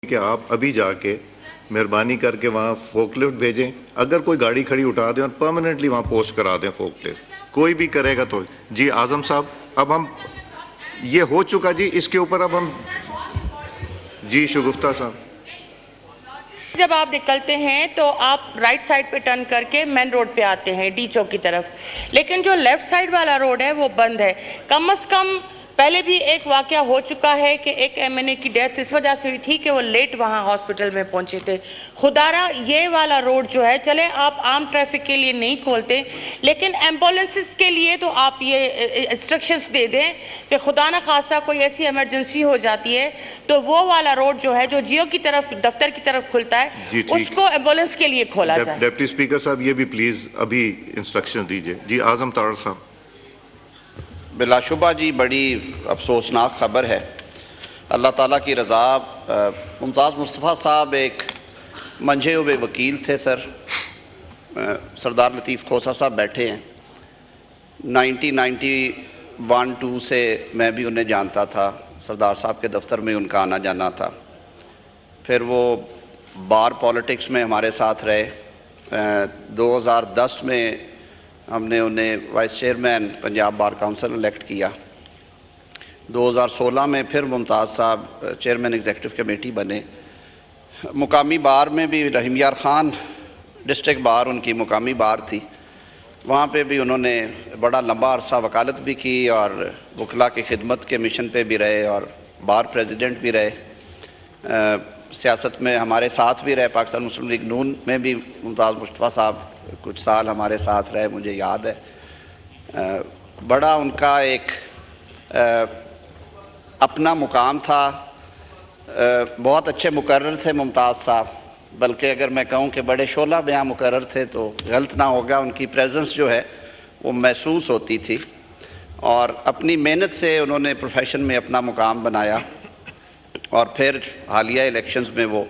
کہ آپ ابھی جا کے مہربانی کر کے وہاں فوک لفٹ بھیجیں، اگر کوئی گاڑی کھڑی اٹھا دیں اور پرماننٹلی وہاں پوسٹ کرا دیں فوک لفٹ، کوئی بھی کرے گا تو۔ جی اعظم صاحب، اب ہم یہ ہو چکا جی، اس کے اوپر اب ہم جی شگفتہ صاحب، جب آپ نکلتے ہیں تو آپ رائٹ سائڈ پہ ٹرن کر کے مین روڈ پہ آتے ہیں ڈی چوک کی طرف، لیکن جو لیفٹ سائڈ والا روڈ ہے وہ بند ہے۔ کم از کم پہلے بھی ایک واقعہ ہو چکا ہے کہ ایک ایم این اے کی ڈیتھ اس وجہ سے ہوئی تھی کہ وہ لیٹ وہاں ہاسپٹل میں پہنچے تھے۔ خدارہ یہ والا روڈ جو ہے، چلے آپ عام ٹریفک کے لیے نہیں کھولتے، لیکن ایمبولنسز کے لیے تو آپ یہ انسٹرکشنز دے دیں کہ خدا نہ خواستہ کوئی ایسی ایمرجنسی ہو جاتی ہے تو وہ والا روڈ جو ہے جو جیو کی طرف دفتر کی طرف کھلتا ہے اس کو ایمبولنس کے لیے کھولا جائے۔ ڈپٹی اسپیکر صاحب یہ بھی پلیز ابھی انسٹرکشن دیجئے۔ جی اعظم طاہر صاحب۔ بلا شبہ جی بڑی افسوسناک خبر ہے۔ اللہ تعالیٰ کی رضا، ممتاز مصطفیٰ صاحب ایک منجھے ہوئے وکیل تھے سر، سردار لطیف کھوسہ صاحب بیٹھے ہیں، 1991-2 سے میں بھی انہیں جانتا تھا، سردار صاحب کے دفتر میں ان کا آنا جانا تھا۔ پھر وہ بار پالیٹکس میں ہمارے ساتھ رہے، 2010 میں ہم نے انہیں vice chairman Punjab bar council elect کیا، 2016 میں پھر ممتاز صاحب چیئرمین ایگزیکٹو کمیٹی بنے۔ مقامی بار میں بھی رحیم یار خان ڈسٹرکٹ بار ان کی مقامی بار تھی، وہاں پہ بھی انہوں نے بڑا لمبا عرصہ وکالت بھی کی اور وکلاء کی خدمت کے مشن پہ بھی رہے اور بار پریزیڈنٹ بھی رہے، سیاست میں ہمارے ساتھ بھی رہے، پاکستان مسلم لیگ نون میں بھی ممتاز مصطفیٰ صاحب کچھ سال ہمارے ساتھ رہے، مجھے یاد ہے۔ بڑا ان کا ایک اپنا مقام تھا، بہت اچھے مقرر تھے ممتاز صاحب، بلکہ اگر میں کہوں کہ بڑے شعلہ بیاں مقرر تھے تو غلط نہ ہوگا، ان کی پریزنس جو ہے وہ محسوس ہوتی تھی، اور اپنی محنت سے انہوں نے پروفیشن میں اپنا مقام بنایا، اور پھر حالیہ الیکشنز میں وہ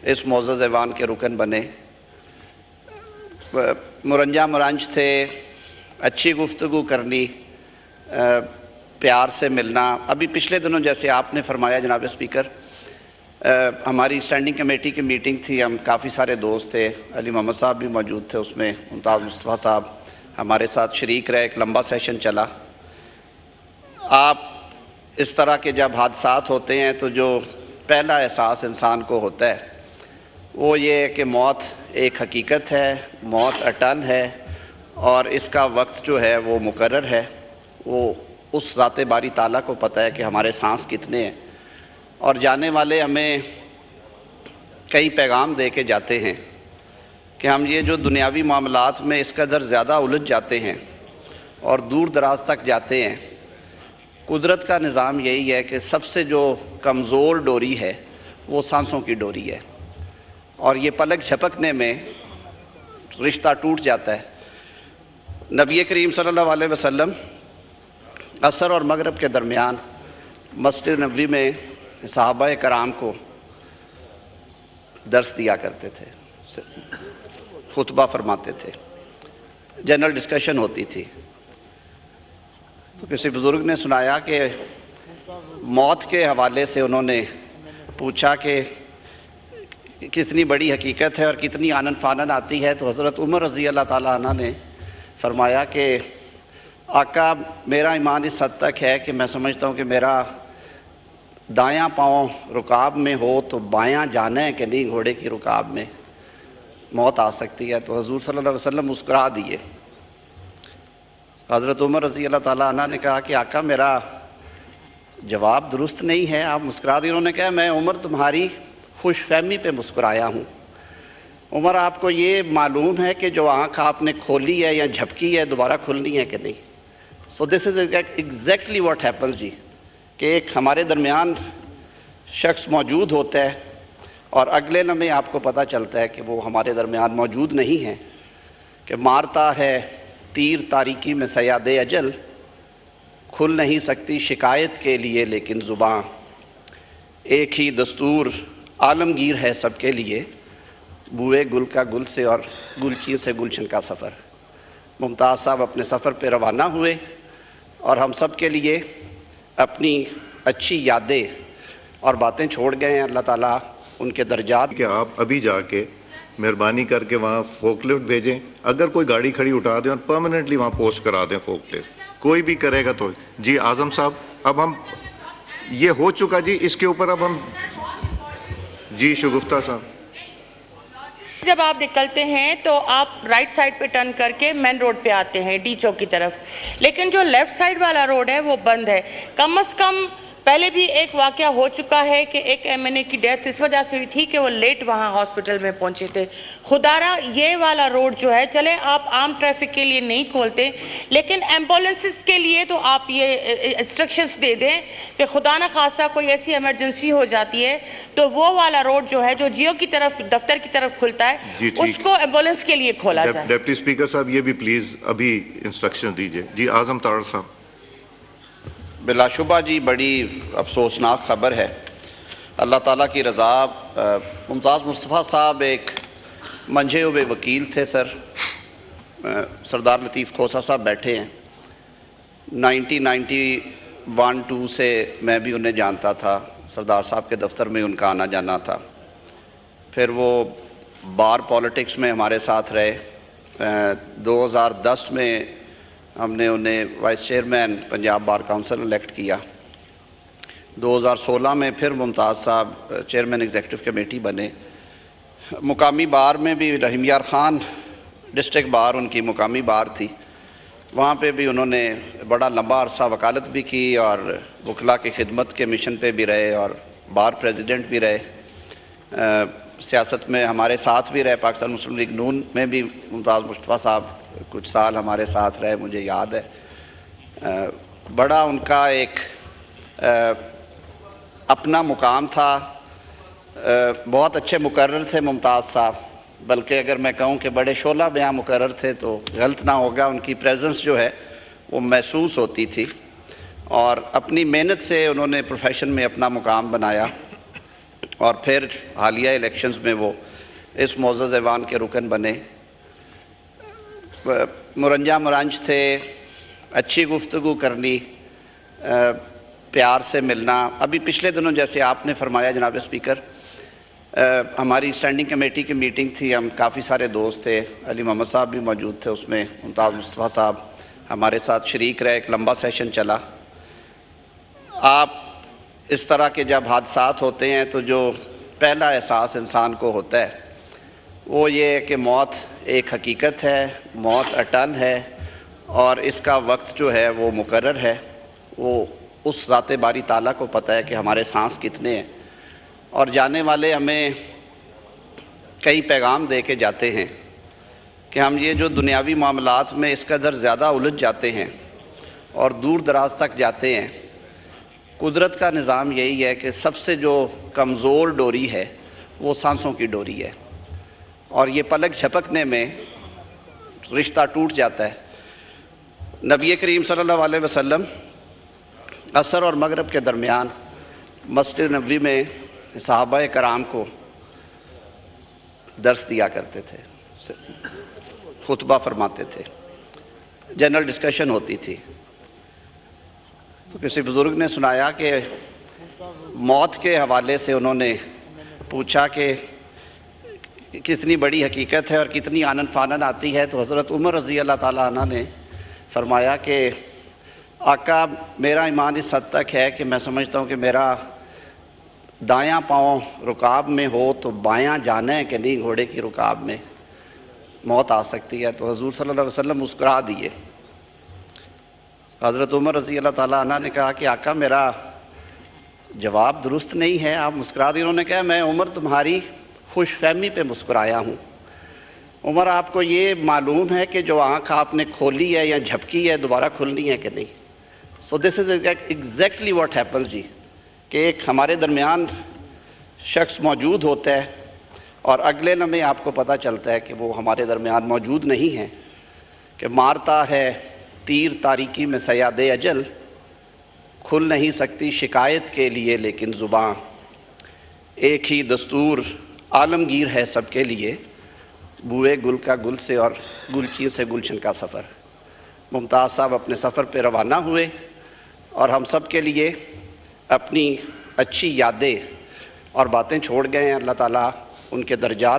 اس معزز ایوان کے رکن بنے۔ مرنجا مرنج تھے، اچھی گفتگو کرنی، پیار سے ملنا۔ ابھی پچھلے دنوں جیسے آپ نے فرمایا جناب اسپیکر، ہماری اسٹینڈنگ کمیٹی کی میٹنگ تھی، ہم کافی سارے دوست تھے، علی محمد صاحب بھی موجود تھے اس میں، ممتاز مصطفیٰ صاحب ہمارے ساتھ شریک رہے، ایک لمبا سیشن چلا۔ آپ اس طرح کے جب حادثات ہوتے ہیں تو جو پہلا احساس انسان کو ہوتا ہے وہ یہ ہے کہ موت ایک حقیقت ہے، موت اٹل ہے، اور اس کا وقت جو ہے وہ مقرر ہے، وہ اس ذات باری تعالیٰ کو پتہ ہے کہ ہمارے سانس کتنے ہیں، اور جانے والے ہمیں کئی پیغام دے کے جاتے ہیں کہ ہم یہ جو دنیاوی معاملات میں اس قدر زیادہ الجھ جاتے ہیں اور دور دراز تک جاتے ہیں، قدرت کا نظام یہی ہے کہ سب سے جو کمزور ڈوری ہے وہ سانسوں کی ڈوری ہے، اور یہ پلک جھپکنے میں رشتہ ٹوٹ جاتا ہے۔ نبی کریم صلی اللہ علیہ وسلم عصر اور مغرب کے درمیان مسجد نبوی میں صحابہ کرام کو درس دیا کرتے تھے، خطبہ فرماتے تھے، جنرل ڈسکشن ہوتی تھی۔ تو کسی بزرگ نے سنایا کہ موت کے حوالے سے انہوں نے پوچھا کہ کتنی بڑی حقیقت ہے اور کتنی آنن فانن آتی ہے، تو حضرت عمر رضی اللہ تعالیٰ عنہ نے فرمایا کہ آقا میرا ایمان اس حد تک ہے کہ میں سمجھتا ہوں کہ میرا دایاں پاؤں رکاب میں ہو تو بایاں جانا ہے کہ نہیں، گھوڑے کی رکاب میں موت آ سکتی ہے۔ تو حضور صلی اللہ علیہ وسلم مسکرا دیے۔ حضرت عمر رضی اللہ تعالیٰ عنہ نے کہا کہ آقا میرا جواب درست نہیں ہے، آپ مسکرا دیے۔ انہوں نے کہا میں عمر تمہاری خوش فہمی پہ مسکرایا ہوں۔ عمر آپ کو یہ معلوم ہے کہ جو آنکھ آپ نے کھولی ہے یا جھپکی ہے دوبارہ کھلنی ہے کہ نہیں؟ سو دس از ایگزیکٹلی واٹ ہیپنز جی، کہ ایک ہمارے درمیان شخص موجود ہوتا ہے اور اگلے لمحے آپ کو پتہ چلتا ہے کہ وہ ہمارے درمیان موجود نہیں ہے، کہ مارتا ہے تیر تاریکی میں صیاد اجل، کھل نہیں سکتی شکایت کے لیے لیکن زباں، ایک ہی دستور عالمگیر ہے سب کے لیے، بوئے گل کا گل سے اور گلچین سے گلشن کا سفر۔ ممتاز صاحب اپنے سفر پہ روانہ ہوئے اور ہم سب کے لیے اپنی اچھی یادیں اور باتیں چھوڑ گئے ہیں۔ اللہ تعالیٰ ان کے درجات کہ آپ ابھی جا کے مہربانی کر کے وہاں فوک لفٹ بھیجیں. اگر کوئی گاڑی کھڑی اٹھا دیں اور پرماننٹلی وہاں پوسٹ کرا دیں فوک لفٹ. کوئی بھی کرے گا تو جی اعظم صاحب اب ہم یہ ہو چکا جی, اس کے اوپر اب ہم جی شگفتہ صاحب. جب آپ نکلتے ہیں تو آپ رائٹ سائڈ پہ ٹرن کر کے مین روڈ پہ آتے ہیں ڈی چوک کی طرف, لیکن جو لیفٹ سائڈ والا روڈ ہے وہ بند ہے. کم از کم پہلے بھی ایک واقعہ ہو چکا ہے کہ ایک ایم این اے کی ڈیتھ اس وجہ سے ہوئی تھی کہ وہ لیٹ وہاں ہاسپٹل میں پہنچے تھے. خدارہ یہ والا روڈ جو ہے, چلے آپ عام ٹریفک کے لیے نہیں کھولتے, لیکن ایمبولنسز کے لیے تو آپ یہ انسٹرکشنز دے دیں کہ خدا نہ خواستہ کوئی ایسی ایمرجنسی ہو جاتی ہے تو وہ والا روڈ جو ہے جو جیو کی طرف دفتر کی طرف کھلتا ہے اس کو ایمبولنس کے لیے کھولا جائے. ڈپٹی اسپیکر صاحب یہ بھی پلیز ابھی انسٹرکشن دیجئے. جی اعظم تارڑ صاحب. بلا شبہ جی بڑی افسوسناک خبر ہے. اللہ تعالیٰ کی رضا. ممتاز مصطفیٰ صاحب ایک منجھے ہوئے وکیل تھے سر. سردار لطیف کھوسہ صاحب بیٹھے ہیں. 1991-2 سے میں بھی انہیں جانتا تھا. سردار صاحب کے دفتر میں ان کا آنا جانا تھا. پھر وہ بار پالیٹکس میں ہمارے ساتھ رہے. 2010 میں ہم نے انہیں vice chairman Punjab bar council elect کیا. 2016 میں پھر ممتاز صاحب چیئرمین ایگزیکٹو کمیٹی بنے. مقامی بار میں بھی رحیم یار خان ڈسٹرکٹ بار ان کی مقامی بار تھی, وہاں پہ بھی انہوں نے بڑا لمبا عرصہ وکالت بھی کی اور وکلا کی خدمت کے مشن پہ بھی رہے اور بار پریزیڈنٹ بھی رہے. سیاست میں ہمارے ساتھ بھی رہے. پاکستان مسلم لیگ نون میں بھی ممتاز مصطفیٰ صاحب کچھ سال ہمارے ساتھ رہے, مجھے یاد ہے. بڑا ان کا ایک اپنا مقام تھا. بہت اچھے مقرر تھے ممتاز صاحب, بلکہ اگر میں کہوں کہ بڑے شعلہ بیاں مقرر تھے تو غلط نہ ہوگا. ان کی پریزنس جو ہے وہ محسوس ہوتی تھی اور اپنی محنت سے انہوں نے پروفیشن میں اپنا مقام بنایا اور پھر حالیہ الیکشنز میں وہ اس معزز ایوان کے رکن بنے. مرنجا مرنج تھے, اچھی گفتگو کرنی, پیار سے ملنا. ابھی پچھلے دنوں جیسے آپ نے فرمایا جناب اسپیکر, ہماری اسٹینڈنگ کمیٹی کی میٹنگ تھی, ہم کافی سارے دوست تھے, علی محمد صاحب بھی موجود تھے اس میں, ممتاز مصطفیٰ صاحب ہمارے ساتھ شریک رہے. ایک لمبا سیشن چلا. آپ اس طرح کے جب حادثات ہوتے ہیں تو جو پہلا احساس انسان کو ہوتا ہے وہ یہ ہے کہ موت ایک حقیقت ہے, موت اٹل ہے اور اس کا وقت جو ہے وہ مقرر ہے. وہ اس ذات باری تعالیٰ کو پتہ ہے کہ ہمارے سانس کتنے ہیں, اور جانے والے ہمیں کئی پیغام دے کے جاتے ہیں کہ ہم یہ جو دنیاوی معاملات میں اس قدر زیادہ الجھ جاتے ہیں اور دور دراز تک جاتے ہیں. قدرت کا نظام یہی ہے کہ سب سے جو کمزور ڈوری ہے وہ سانسوں کی ڈوری ہے, اور یہ پلک جھپکنے میں رشتہ ٹوٹ جاتا ہے. نبی کریم صلی اللہ علیہ وسلم عصر اور مغرب کے درمیان مسجد نبوی میں صحابہ کرام کو درس دیا کرتے تھے, خطبہ فرماتے تھے, جنرل ڈسکشن ہوتی تھی. تو کسی بزرگ نے سنایا کہ موت کے حوالے سے انہوں نے پوچھا کہ کتنی بڑی حقیقت ہے اور کتنی آنن فانن آتی ہے. تو حضرت عمر رضی اللہ تعالیٰ عنہ نے فرمایا کہ آقا میرا ایمان اس حد تک ہے کہ میں سمجھتا ہوں کہ میرا دایاں پاؤں رکاب میں ہو تو بایاں جانا ہے کہ نہیں, گھوڑے کی رکاب میں موت آ سکتی ہے. تو حضور صلی اللہ علیہ وسلم مسکرا دیے. حضرت عمر رضی اللہ تعالیٰ عنہ نے کہا کہ آقا میرا جواب درست نہیں ہے, آپ مسکرا دیے. انہوں نے کہا میں عمر تمہاری خوش فہمی پہ مسکرایا ہوں. عمر آپ کو یہ معلوم ہے کہ جو آنکھ آپ نے کھولی ہے یا جھپکی ہے دوبارہ کھلنی ہے کہ نہیں. سو دس از ایگزیکٹلی واٹ ہیپنز جی, کہ ایک ہمارے درمیان شخص موجود ہوتا ہے اور اگلے لمحے آپ کو پتہ چلتا ہے کہ وہ ہمارے درمیان موجود نہیں ہے. کہ مارتا ہے تیر تاریکی میں صیاد اجل, کھل نہیں سکتی شکایت کے لیے لیکن زباں, ایک ہی دستور عالمگیر ہے سب کے لیے, بوئے گل کا گل سے اور گلچی سے گلشن کا سفر. ممتاز صاحب اپنے سفر پہ روانہ ہوئے اور ہم سب کے لیے اپنی اچھی یادیں اور باتیں چھوڑ گئے ہیں. اللہ تعالیٰ ان کے درجات